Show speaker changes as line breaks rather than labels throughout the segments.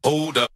Hold up.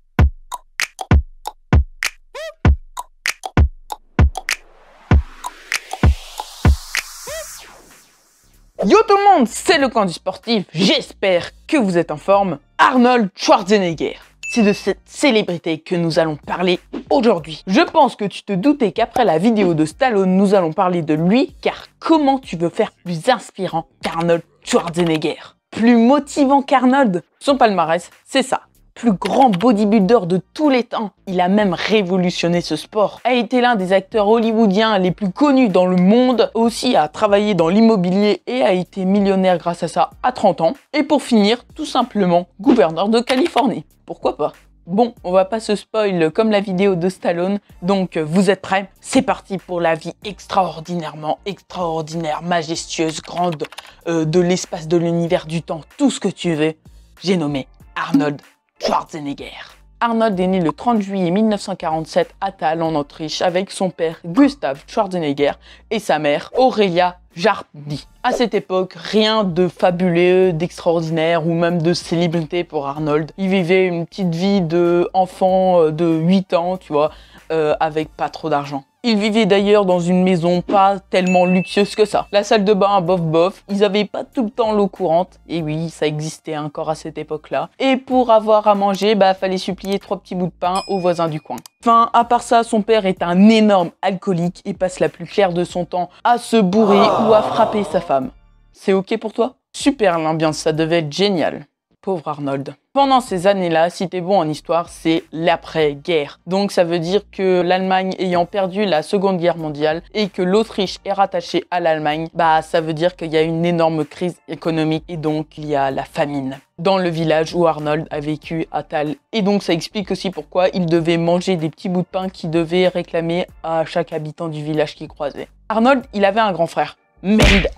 Yo tout le monde, c'est le camp du sportif, j'espère que vous êtes en forme. Arnold Schwarzenegger, c'est de cette célébrité que nous allons parler aujourd'hui. Je pense que tu te doutais qu'après la vidéo de Stallone, nous allons parler de lui, car comment tu veux faire plus inspirant qu'Arnold Schwarzenegger? Plus motivant qu'Arnold? Son palmarès, c'est ça. Plus grand bodybuilder de tous les temps, il a même révolutionné ce sport, a été l'un des acteurs hollywoodiens les plus connus dans le monde, aussi a travaillé dans l'immobilier et a été millionnaire grâce à ça à 30 ans, et pour finir, tout simplement, gouverneur de Californie. Pourquoi pas? Bon, on va pas se spoil comme la vidéo de Stallone, donc vous êtes prêts? C'est parti pour la vie extraordinairement extraordinaire, majestueuse, grande, de l'espace, de l'univers, du temps, tout ce que tu veux. J'ai nommé Arnold Schwarzenegger. Arnold est né le 30 juillet 1947 à Thal en Autriche avec son père Gustav Schwarzenegger et sa mère Aurelia Jardy. À cette époque, rien de fabuleux, d'extraordinaire ou même de célébrité pour Arnold. Il vivait une petite vie d'enfant de 8 ans, tu vois, avec pas trop d'argent. Il vivait d'ailleurs dans une maison pas tellement luxueuse que ça. La salle de bain, bof bof, ils avaient pas tout le temps l'eau courante. Et oui, ça existait encore à cette époque-là. Et pour avoir à manger, fallait supplier 3 petits bouts de pain aux voisins du coin. Enfin, à part ça, son père est un énorme alcoolique et passe la plus claire de son temps à se bourrer ou à frapper sa femme. C'est ok pour toi? Super l'ambiance, ça devait être génial. Pauvre Arnold. Pendant ces années-là, si t'es bon en histoire, c'est l'après-guerre. Donc ça veut dire que l'Allemagne ayant perdu la Seconde Guerre mondiale et que l'Autriche est rattachée à l'Allemagne, ça veut dire qu'il y a une énorme crise économique et donc il y a la famine dans le village où Arnold a vécu à Thal. Et donc ça explique aussi pourquoi il devait manger des petits bouts de pain qu'il devait réclamer à chaque habitant du village qu'il croisait. Arnold, il avait un grand frère, Maynard.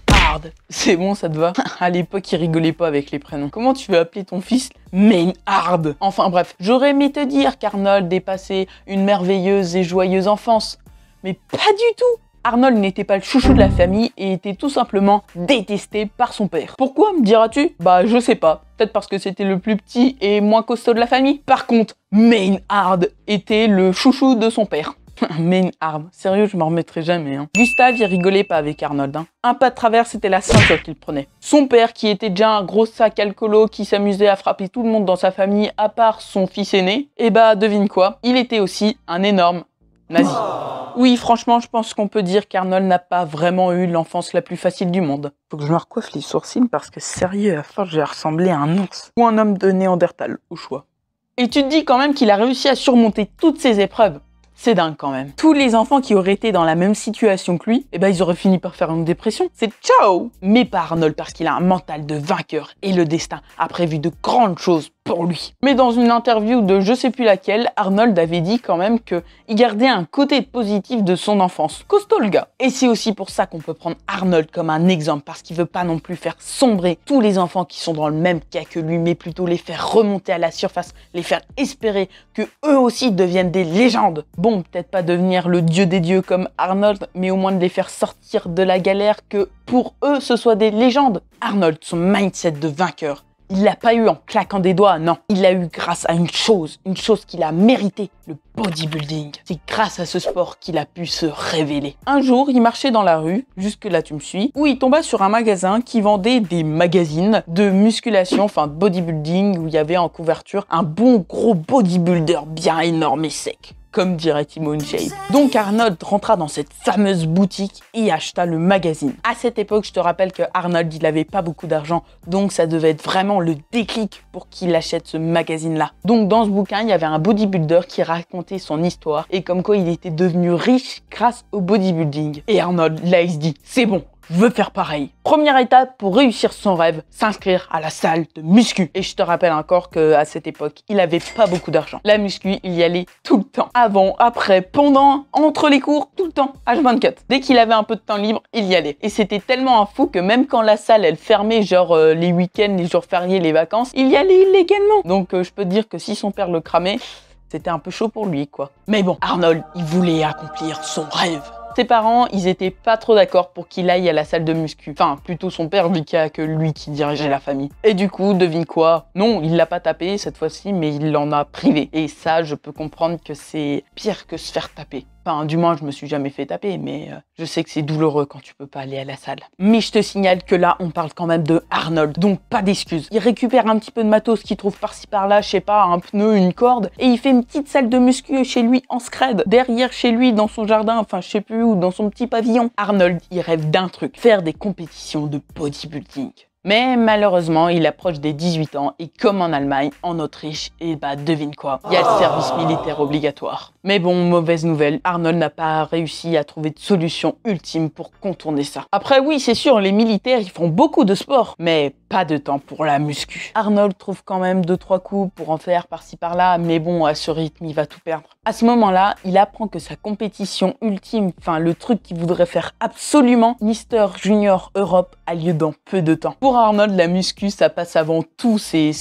C'est bon, ça te va? À l'époque, il rigolait pas avec les prénoms. Comment tu veux appeler ton fils Maynard? Enfin bref, j'aurais aimé te dire qu'Arnold est passé une merveilleuse et joyeuse enfance. Mais pas du tout! Arnold n'était pas le chouchou de la famille et était tout simplement détesté par son père. Pourquoi, me diras-tu? Je sais pas. Peut-être parce que c'était le plus petit et moins costaud de la famille. Par contre, Maynard était le chouchou de son père. Maynard, sérieux, je m'en remettrai jamais. Gustave, il rigolait pas avec Arnold. Un pas de travers, c'était la ceinture qu'il prenait. Son père, qui était déjà un gros sac alcoolo, qui s'amusait à frapper tout le monde dans sa famille, à part son fils aîné, devine quoi? Il était aussi un énorme nazi. Oui, franchement, je pense qu'on peut dire qu'Arnold n'a pas vraiment eu l'enfance la plus facile du monde. Faut que je me recoiffe les sourcils parce que sérieux, à force, j'ai ressemblé à un ours. Ou un homme de Néandertal, au choix. Et tu te dis quand même qu'il a réussi à surmonter toutes ces épreuves. C'est dingue quand même. Tous les enfants qui auraient été dans la même situation que lui, ils auraient fini par faire une dépression. C'est ciao! Mais pas Arnold parce qu'il a un mental de vainqueur et le destin a prévu de grandes choses pour lui. Mais dans une interview de je sais plus laquelle, Arnold avait dit quand même qu'il gardait un côté positif de son enfance. Costaud le gars. Et c'est aussi pour ça qu'on peut prendre Arnold comme un exemple, parce qu'il veut pas non plus faire sombrer tous les enfants qui sont dans le même cas que lui, mais plutôt les faire remonter à la surface, les faire espérer que eux aussi deviennent des légendes. Bon, peut-être pas devenir le dieu des dieux comme Arnold, mais au moins de les faire sortir de la galère, que pour eux ce soit des légendes. Arnold, son mindset de vainqueur, il l'a pas eu en claquant des doigts, non. Il l'a eu grâce à une chose qu'il a mérité, le bodybuilding. C'est grâce à ce sport qu'il a pu se révéler. Un jour, il marchait dans la rue, jusque-là tu me suis, où il tomba sur un magasin qui vendait des magazines de musculation, enfin de bodybuilding, où il y avait en couverture un bon gros bodybuilder bien énorme et sec. Comme dirait Timon Shape. Donc Arnold rentra dans cette fameuse boutique et acheta le magazine. À cette époque, je te rappelle que Arnold, il avait pas beaucoup d'argent, donc ça devait être vraiment le déclic pour qu'il achète ce magazine-là. Donc dans ce bouquin, il y avait un bodybuilder qui racontait son histoire et comme quoi il était devenu riche grâce au bodybuilding. Et Arnold, là, il se dit, c'est bon, je veux faire pareil. Première étape pour réussir son rêve, s'inscrire à la salle de muscu. Et je te rappelle encore qu'à cette époque, il avait pas beaucoup d'argent. La muscu, il y allait tout le temps. Avant, après, pendant, entre les cours, tout le temps, H24. Dès qu'il avait un peu de temps libre, il y allait. Et c'était tellement un fou que même quand la salle, elle fermait, genre les week-ends, les jours fériés, les vacances, il y allait illégalement. Donc je peux te dire que si son père le cramait, c'était un peu chaud pour lui, quoi. Mais bon, Arnold, il voulait accomplir son rêve. Ses parents, ils étaient pas trop d'accord pour qu'il aille à la salle de muscu. Enfin, plutôt son père, vu qu'il y a que lui qui dirigeait la famille. Et du coup, devine quoi? Non, il l'a pas tapé cette fois-ci, mais il l'en a privé. Et ça, je peux comprendre que c'est pire que se faire taper. Enfin, du moins, je me suis jamais fait taper, mais je sais que c'est douloureux quand tu peux pas aller à la salle. Mais je te signale que là, on parle quand même de Arnold, donc pas d'excuses. Il récupère un petit peu de matos qu'il trouve par-ci par-là, je sais pas, un pneu, une corde, et il fait une petite salle de muscu chez lui en scred, derrière chez lui, dans son jardin, enfin je sais plus où, dans son petit pavillon. Arnold, il rêve d'un truc, faire des compétitions de bodybuilding. Mais malheureusement, il approche des 18 ans et comme en Allemagne, en Autriche, et bah devine quoi, il y a le service militaire obligatoire. Mais bon, mauvaise nouvelle, Arnold n'a pas réussi à trouver de solution ultime pour contourner ça. Après oui, c'est sûr, les militaires, ils font beaucoup de sport, mais pas de temps pour la muscu. Arnold trouve quand même 2-3 coups pour en faire par-ci par-là, mais bon, à ce rythme, il va tout perdre. À ce moment-là, il apprend que sa compétition ultime, enfin le truc qu'il voudrait faire absolument, Mister Junior Europe, a lieu dans peu de temps. Pour Arnold, la muscu, ça passe avant tout, c'est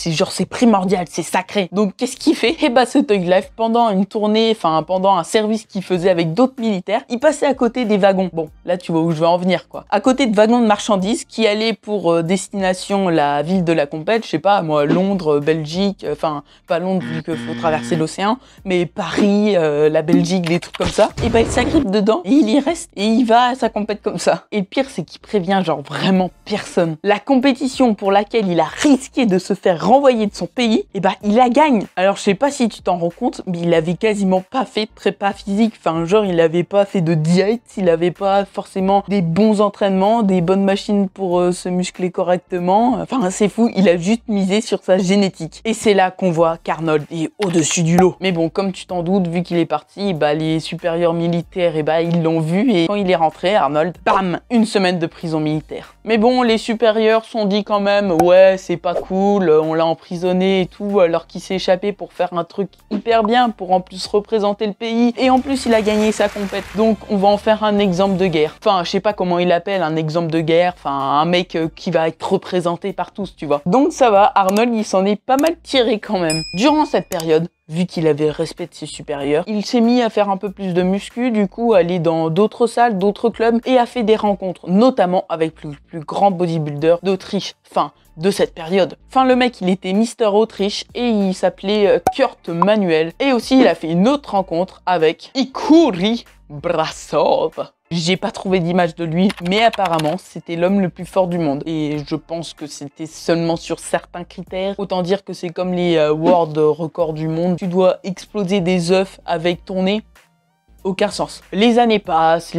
primordial, c'est sacré. Donc qu'est-ce qu'il fait? Eh bah ce Thug Life, pendant une tournée, enfin pendant un service qu'il faisait avec d'autres militaires, il passait à côté des wagons. Bon, là tu vois où je veux en venir quoi. À côté de wagons de marchandises qui allaient pour destination la ville de la compète, je sais pas moi, Londres, Belgique, enfin pas Londres vu qu'il faut traverser l'océan, mais Paris, la Belgique, des trucs comme ça. Et bah il s'agrippe dedans et il y reste et il va à sa compète comme ça. Et le pire c'est qu'il prévient genre vraiment personne. La compétition pour laquelle il a risqué de se faire renvoyer de son pays, et bah il la gagne. Alors je sais pas si tu t'en rends compte, mais il avait quasiment pas fait de prépa physique, enfin genre il avait pas fait de diète, il avait pas forcément des bons entraînements, des bonnes machines pour se muscler correctement, enfin c'est fou, il a juste misé sur sa génétique. Et c'est là qu'on voit qu'Arnold est au-dessus du lot. Mais bon, comme tu t'en doutes, vu qu'il est parti, bah les supérieurs militaires, et bah ils l'ont vu et quand il est rentré, Arnold, bam, une semaine de prison militaire. Mais bon, les supérieurs sont dit quand même, ouais, c'est pas cool, on l'a emprisonné et tout, alors qu'il s'est échappé pour faire un truc hyper bien, pour en plus représenter le pays, et en plus il a gagné sa compète, donc on va en faire un exemple de guerre. Enfin, je sais pas comment il appelle un exemple de guerre, enfin un mec qui va être représenté par tous, tu vois. Donc ça va, Arnold, il s'en est pas mal tiré quand même. Durant cette période, vu qu'il avait le respect de ses supérieurs, il s'est mis à faire un peu plus de muscu, du coup aller dans d'autres salles, d'autres clubs, et a fait des rencontres, notamment avec le plus grand bodybuilder d'Autriche, enfin de cette période. Enfin le mec il était Mister Autriche et il s'appelait Kurt Manuel, et aussi il a fait une autre rencontre avec Ikuri Brasov. J'ai pas trouvé d'image de lui, mais apparemment, c'était l'homme le plus fort du monde. Et je pense que c'était seulement sur certains critères. Autant dire que c'est comme les World Records du monde. Tu dois exploser des œufs avec ton nez. Aucun sens. Les années passent,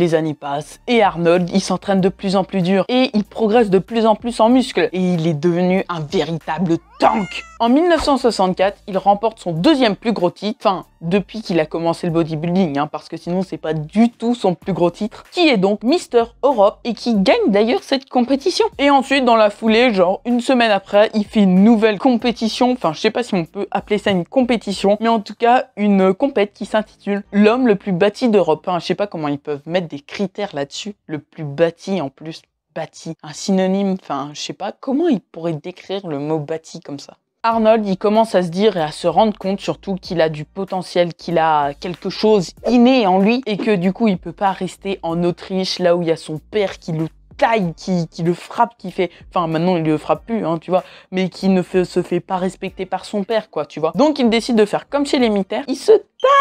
et Arnold, il s'entraîne de plus en plus dur, et il progresse de plus en plus en muscles, et il est devenu un véritable tank. En 1964, il remporte son deuxième plus gros titre, enfin, depuis qu'il a commencé le bodybuilding, hein, parce que sinon c'est pas du tout son plus gros titre, qui est donc Mister Europe, et qui gagne d'ailleurs cette compétition. Et ensuite, dans la foulée, genre une semaine après, il fait une nouvelle compétition, enfin je sais pas si on peut appeler ça une compétition, mais en tout cas une compète qui s'intitule l'homme le plus bâti d'Europe. Hein, je sais pas comment ils peuvent mettre des critères là-dessus, le plus bâti en plus. Bâti, un synonyme, enfin je sais pas comment il pourrait décrire le mot bâti comme ça. Arnold, il commence à se dire et à se rendre compte surtout qu'il a du potentiel, qu'il a quelque chose inné en lui et que du coup il peut pas rester en Autriche là où il y a son père qui le taille, qui le frappe, qui fait... Enfin maintenant il le frappe plus, hein, tu vois, mais qui ne se fait pas respecter par son père, quoi, tu vois. Donc il décide de faire comme chez les militaires, il se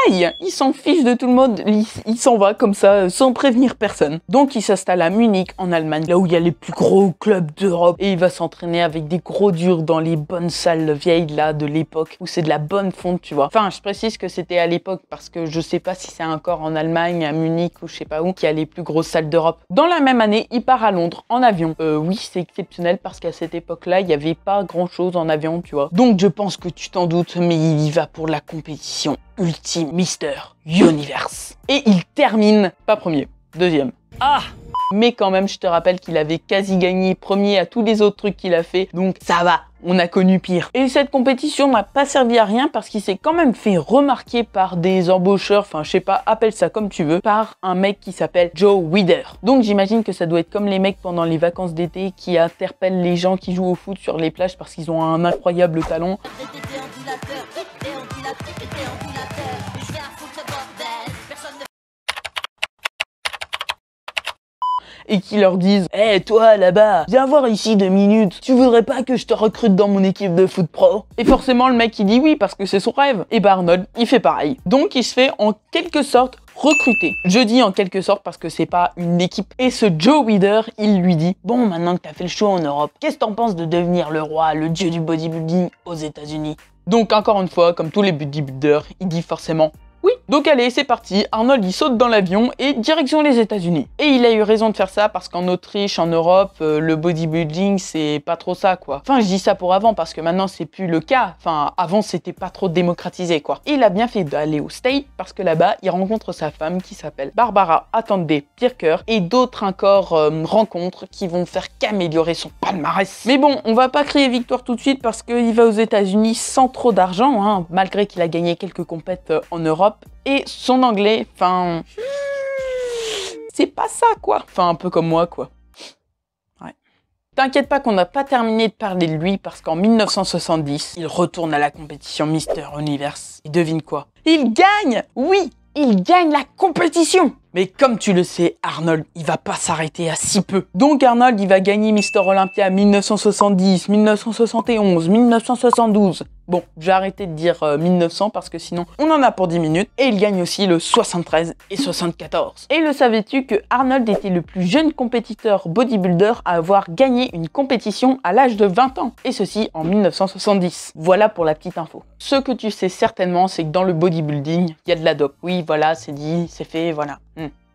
taille, il s'en fiche de tout le monde, il s'en va comme ça, sans prévenir personne. Donc il s'installe à Munich, en Allemagne, là où il y a les plus gros clubs d'Europe, et il va s'entraîner avec des gros durs dans les bonnes salles vieilles, là, de l'époque, où c'est de la bonne fonte, tu vois. Enfin, je précise que c'était à l'époque, parce que je sais pas si c'est encore en Allemagne, à Munich, ou je sais pas où, qu'il y a les plus grosses salles d'Europe. Dans la même année, il part à Londres, en avion. Oui, c'est exceptionnel, parce qu'à cette époque-là, il n'y avait pas grand-chose en avion, tu vois. Donc je pense que tu t'en doutes, mais il y va pour la compétition ultime, Mister Universe. Et il termine, pas premier, deuxième. Ah! Mais quand même, je te rappelle qu'il avait quasi gagné premier à tous les autres trucs qu'il a fait, donc ça va, on a connu pire. Et cette compétition n'a pas servi à rien parce qu'il s'est quand même fait remarquer par des embaucheurs, enfin je sais pas, appelle ça comme tu veux, par un mec qui s'appelle Joe Weider. Donc j'imagine que ça doit être comme les mecs pendant les vacances d'été qui interpellent les gens qui jouent au foot sur les plages parce qu'ils ont un incroyable talent. et qui leur disent « Eh toi là-bas, viens voir ici 2 minutes, tu voudrais pas que je te recrute dans mon équipe de foot pro ?» Et forcément le mec il dit oui parce que c'est son rêve. Et bah Arnold il fait pareil. Donc il se fait en quelque sorte recruter. Je dis en quelque sorte parce que c'est pas une équipe. Et ce Joe Weider, il lui dit « Bon, maintenant que t'as fait le show en Europe, qu'est-ce que t'en penses de devenir le roi, le dieu du bodybuilding aux États-Unis » Donc encore une fois, comme tous les bodybuilders, il dit forcément oui. Donc allez, c'est parti, Arnold il saute dans l'avion et direction les États-Unis. Et il a eu raison de faire ça parce qu'en Autriche, en Europe, le bodybuilding c'est pas trop ça quoi. Enfin je dis ça pour avant parce que maintenant c'est plus le cas. Enfin avant c'était pas trop démocratisé quoi. Et il a bien fait d'aller au States parce que là-bas il rencontre sa femme qui s'appelle Barbara Attendez Pirker et d'autres encore rencontres qui vont faire qu'améliorer son palmarès. Mais bon, on va pas crier victoire tout de suite parce qu'il va aux États-Unis sans trop d'argent, hein, malgré qu'il a gagné quelques compètes en Europe. Et son anglais, enfin, c'est pas ça quoi. Enfin, un peu comme moi quoi. Ouais. T'inquiète pas qu'on n'a pas terminé de parler de lui parce qu'en 1970, il retourne à la compétition Mister Universe. Et devine quoi? Il gagne! Oui, il gagne la compétition! Mais comme tu le sais, Arnold, il va pas s'arrêter à si peu. Donc Arnold, il va gagner Mister Olympia 1970, 1971, 1972. Bon, j'ai arrêté de dire 1900 parce que sinon, on en a pour 10 minutes. Et il gagne aussi le 73 et 74. Et le savais-tu que Arnold était le plus jeune compétiteur bodybuilder à avoir gagné une compétition à l'âge de 20 ans? Et ceci en 1970. Voilà pour la petite info. Ce que tu sais certainement, c'est que dans le bodybuilding, il y a de la dope. Oui, voilà, c'est dit, c'est fait, voilà.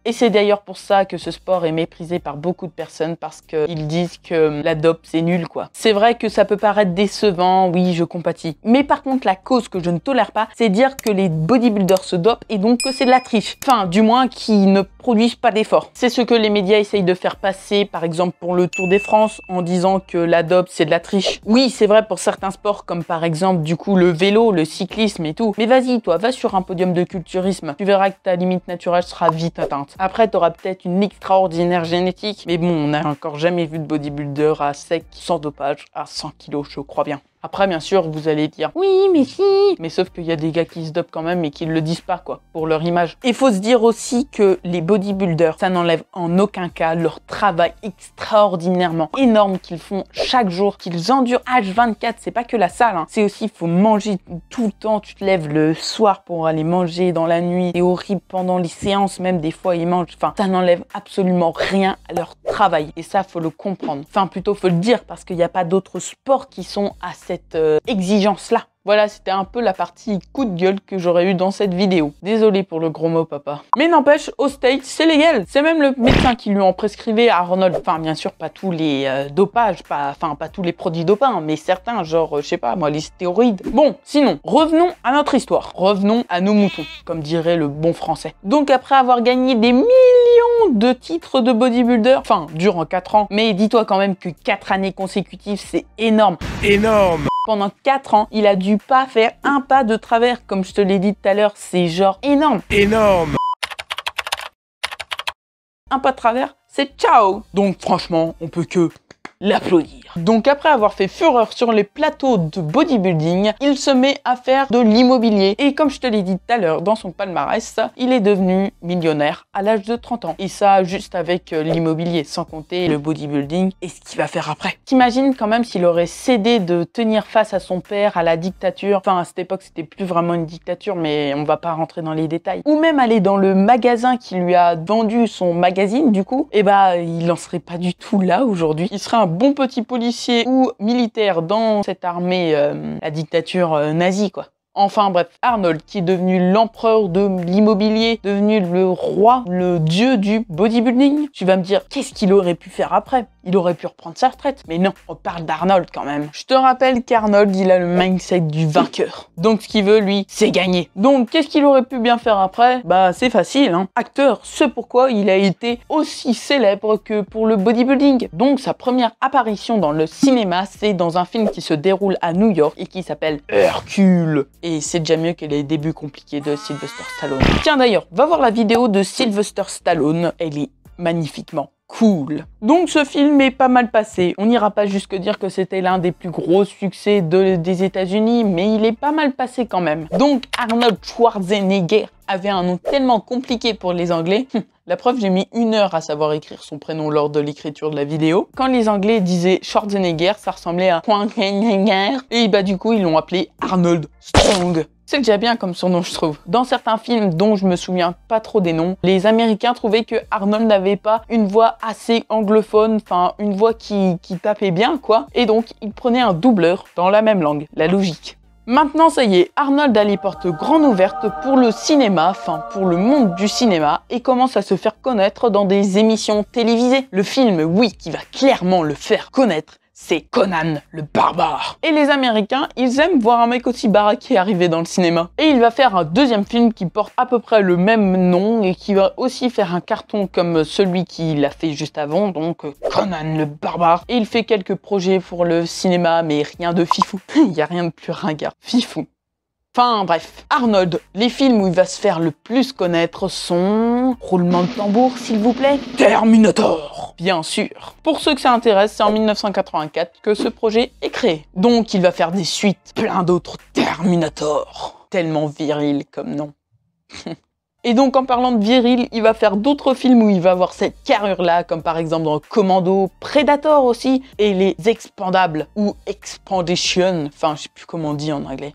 Et c'est d'ailleurs pour ça que ce sport est méprisé par beaucoup de personnes parce qu'ils disent que la dope c'est nul quoi. C'est vrai que ça peut paraître décevant, oui je compatis. Mais par contre la cause que je ne tolère pas, c'est dire que les bodybuilders se dopent et donc que c'est de la triche. Enfin du moins qu'ils ne produisent pas d'efforts. C'est ce que les médias essayent de faire passer par exemple pour le Tour de France en disant que la dope c'est de la triche. Oui c'est vrai pour certains sports comme par exemple du coup le vélo, le cyclisme et tout. Mais vas-y toi, va sur un podium de culturisme. Tu verras que ta limite naturelle sera vite atteinte. Après, tu auras peut-être une extraordinaire génétique. Mais bon, on n'a encore jamais vu de bodybuilder à sec, sans dopage, à 100 kilos, je crois bien. Après, bien sûr, vous allez dire « Oui, mais si !» Mais sauf qu'il y a des gars qui se dopent quand même et qui ne le disent pas, quoi, pour leur image. Il faut se dire aussi que les bodybuilders, ça n'enlève en aucun cas leur travail extraordinairement énorme qu'ils font chaque jour, qu'ils endurent H24. C'est pas que la salle, hein. C'est aussi, il faut manger tout le temps. Tu te lèves le soir pour aller manger dans la nuit. C'est horrible pendant les séances, même des fois, ils mangent. Enfin, ça n'enlève absolument rien à leur travail. Et ça, faut le comprendre. Enfin, plutôt, faut le dire parce qu'il n'y a pas d'autres sports qui sont à cette exigence-là. Voilà, c'était un peu la partie coup de gueule que j'aurais eu dans cette vidéo. Désolé pour le gros mot, papa. Mais n'empêche, au States, c'est légal. C'est même le médecin qui lui en prescrivait à Arnold. Enfin, bien sûr, pas tous les dopages, pas tous les produits dopants, mais certains, genre, je sais pas, moi, les stéroïdes. Bon, sinon, revenons à notre histoire. Revenons à nos moutons, comme dirait le bon français. Donc, après avoir gagné des millions de titres de bodybuilder, enfin, durant 4 ans, mais dis-toi quand même que 4 années consécutives, c'est énorme. Énorme! Pendant 4 ans, il a dû pas faire un pas de travers. Comme je te l'ai dit tout à l'heure, c'est genre énorme. Énorme! Un pas de travers, c'est ciao! Donc franchement, on peut que l'applaudir. Donc après avoir fait fureur sur les plateaux de bodybuilding, il se met à faire de l'immobilier. Et comme je te l'ai dit tout à l'heure dans son palmarès, il est devenu millionnaire à l'âge de 30 ans. Et ça juste avec l'immobilier, sans compter le bodybuilding et ce qu'il va faire après. T'imagines quand même s'il aurait cédé de tenir face à son père, à la dictature. Enfin à cette époque c'était plus vraiment une dictature, mais on va pas rentrer dans les détails. Ou même aller dans le magasin qui lui a vendu son magazine du coup, et bah il en serait pas du tout là aujourd'hui. Il serait un bon petit policier ou militaire dans cette armée, la dictature nazie quoi. Enfin bref, Arnold qui est devenu l'empereur de l'immobilier, devenu le roi, le dieu du bodybuilding. Tu vas me dire, qu'est-ce qu'il aurait pu faire après? Il aurait pu reprendre sa retraite. Mais non, on parle d'Arnold quand même. Je te rappelle qu'Arnold, il a le mindset du vainqueur. Donc ce qu'il veut, lui, c'est gagner. Donc qu'est-ce qu'il aurait pu bien faire après? Bah c'est facile, hein. Acteur, c'est pourquoi il a été aussi célèbre que pour le bodybuilding. Donc sa première apparition dans le cinéma, c'est dans un film qui se déroule à New York et qui s'appelle Hercule. Et c'est déjà mieux que les débuts compliqués de Sylvester Stallone. Tiens d'ailleurs, va voir la vidéo de Sylvester Stallone, elle est magnifiquement cool. Donc ce film est pas mal passé. On n'ira pas jusque dire que c'était l'un des plus gros succès des États-Unis, mais il est pas mal passé quand même. Donc Arnold Schwarzenegger avait un nom tellement compliqué pour les Anglais. La preuve, j'ai mis 1 heure à savoir écrire son prénom lors de l'écriture de la vidéo. Quand les Anglais disaient Schwarzenegger, ça ressemblait à Schwarzenegger. Et bah du coup, ils l'ont appelé Arnold Strong. C'est déjà bien comme surnom, je trouve. Dans certains films dont je me souviens pas trop des noms, les Américains trouvaient que Arnold n'avait pas une voix assez anglophone, enfin une voix qui tapait bien, quoi. Et donc, ils prenaient un doubleur dans la même langue, la logique. Maintenant, ça y est, Arnold a les portes grandes ouvertes pour le cinéma, enfin pour le monde du cinéma, et commence à se faire connaître dans des émissions télévisées. Le film, oui, qui va clairement le faire connaître, c'est Conan le Barbare. Et les Américains, ils aiment voir un mec aussi baraqué arriver dans le cinéma. Et il va faire un deuxième film qui porte à peu près le même nom et qui va aussi faire un carton comme celui qu'il a fait juste avant, donc Conan le Barbare. Et il fait quelques projets pour le cinéma, mais rien de fifou. Il n'y a rien de plus ringard. Fifou. Enfin bref, Arnold, les films où il va se faire le plus connaître sont... Roulement de tambour, s'il vous plaît. Terminator, bien sûr. Pour ceux que ça intéresse, c'est en 1984 que ce projet est créé. Donc il va faire des suites, plein d'autres Terminator. Tellement viril comme nom. Et donc en parlant de viril, il va faire d'autres films où il va avoir cette carrure-là, comme par exemple dans Commando, Predator aussi, et les Expendables, ou Expandition, enfin je sais plus comment on dit en anglais,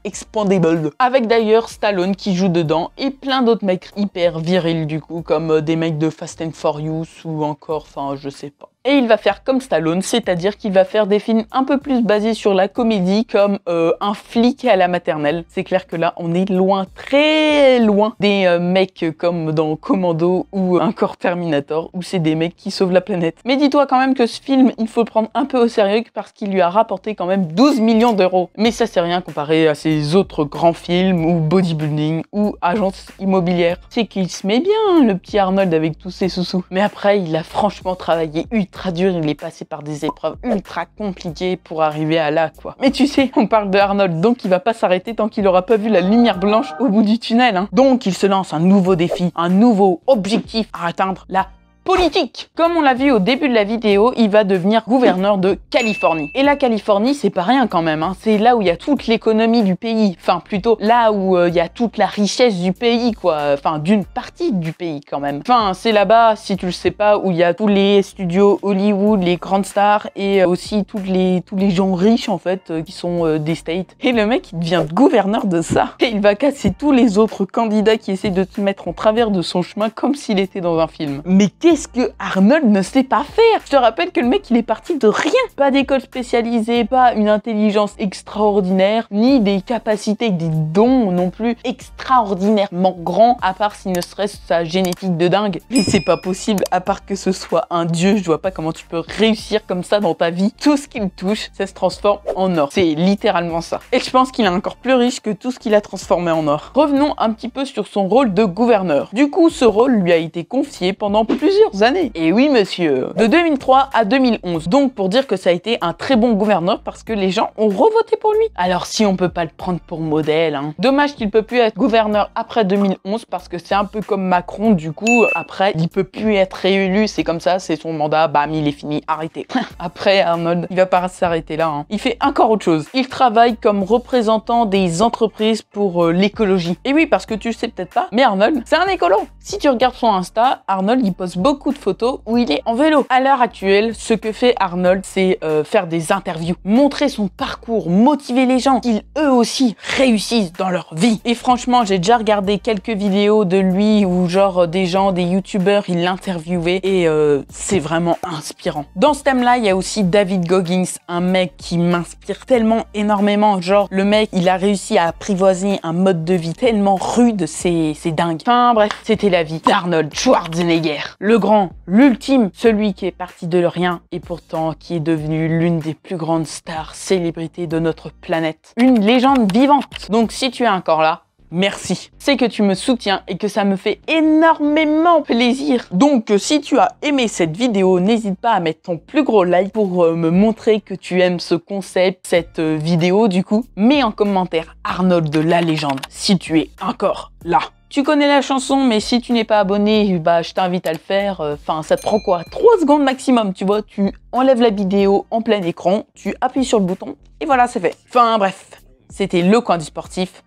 Expandable. Avec d'ailleurs Stallone qui joue dedans, et plein d'autres mecs hyper virils du coup, comme des mecs de Fast and Furious, ou encore, enfin je sais pas. Et il va faire comme Stallone, c'est-à-dire qu'il va faire des films un peu plus basés sur la comédie, comme Un flic à la maternelle. C'est clair que là, on est loin, très loin des mecs comme dans Commando ou encore Terminator, où c'est des mecs qui sauvent la planète. Mais dis-toi quand même que ce film, il faut le prendre un peu au sérieux parce qu'il lui a rapporté quand même 12 millions d'euros. Mais ça, c'est rien comparé à ses autres grands films, ou bodybuilding, ou agence immobilière. C'est qu'il se met bien, le petit Arnold, avec tous ses sous-sous. Mais après, il a franchement travaillé ultra dur, il est passé par des épreuves ultra compliquées pour arriver à là, quoi. Mais tu sais, on parle de Arnold, donc il va pas s'arrêter tant qu'il aura pas vu la lumière blanche au bout du tunnel, hein. Donc il se lance un nouveau défi, un nouveau objectif à atteindre, la politique. Comme on l'a vu au début de la vidéo, il va devenir gouverneur de Californie. Et la Californie, c'est pas rien quand même, hein. C'est là où il y a toute l'économie du pays. Enfin, plutôt là où il y a toute la richesse du pays, quoi. Enfin, d'une partie du pays quand même. Enfin, c'est là-bas, si tu le sais pas, où il y a tous les studios Hollywood, les grandes stars, et aussi tous les gens riches, en fait, qui sont des States. Et le mec, il devient gouverneur de ça. Et il va casser tous les autres candidats qui essaient de se mettre en travers de son chemin comme s'il était dans un film. Mais qu'est-ce que Arnold ne sait pas faire? Je te rappelle que le mec, il est parti de rien. Pas d'école spécialisée, pas une intelligence extraordinaire, ni des capacités, des dons non plus extraordinairement grands, à part si ne serait-ce sa génétique de dingue. Mais c'est pas possible, à part que ce soit un dieu, je vois pas comment tu peux réussir comme ça dans ta vie. Tout ce qu'il touche, ça se transforme en or. C'est littéralement ça. Et je pense qu'il est encore plus riche que tout ce qu'il a transformé en or. Revenons un petit peu sur son rôle de gouverneur. Du coup, ce rôle lui a été confié pendant plusieurs années. Et oui, monsieur. De 2003 à 2011. Donc, pour dire que ça a été un très bon gouverneur parce que les gens ont revoté pour lui. Alors, si on peut pas le prendre pour modèle, hein. Dommage qu'il peut plus être gouverneur après 2011 parce que c'est un peu comme Macron, du coup, après, il peut plus être réélu. C'est comme ça, c'est son mandat, bam, il est fini, arrêtez. Après, Arnold, il va pas s'arrêter là, hein. Il fait encore autre chose. Il travaille comme représentant des entreprises pour l'écologie. Et oui, parce que tu sais peut-être pas, mais Arnold, c'est un écolo. Si tu regardes son Insta, Arnold, il poste beaucoup de photos où il est en vélo. À l'heure actuelle, ce que fait Arnold, c'est faire des interviews, montrer son parcours, motiver les gens, qu'ils eux aussi réussissent dans leur vie. Et franchement, j'ai déjà regardé quelques vidéos de lui où genre des gens, des youtubeurs, il l'interviewait et c'est vraiment inspirant. Dans ce thème-là, il y a aussi David Goggins, un mec qui m'inspire tellement énormément. Genre, le mec, il a réussi à apprivoiser un mode de vie tellement rude, c'est dingue. Enfin bref, c'était la vie d'Arnold Schwarzenegger. Le grand, l'ultime, celui qui est parti de rien et pourtant qui est devenu l'une des plus grandes stars, célébrités de notre planète. Une légende vivante. Donc si tu es encore là, merci. C'est que tu me soutiens et que ça me fait énormément plaisir. Donc si tu as aimé cette vidéo, n'hésite pas à mettre ton plus gros like pour me montrer que tu aimes ce concept, cette vidéo du coup. Mets en commentaire Arnold de la légende si tu es encore là. Tu connais la chanson, mais si tu n'es pas abonné, bah je t'invite à le faire. Enfin, ça te prend quoi? 3 secondes maximum, tu vois. Tu enlèves la vidéo en plein écran, tu appuies sur le bouton et voilà, c'est fait. Enfin bref, c'était le coin du sportif.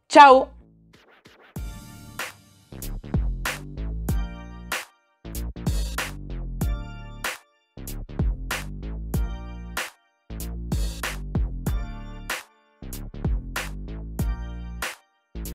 Ciao!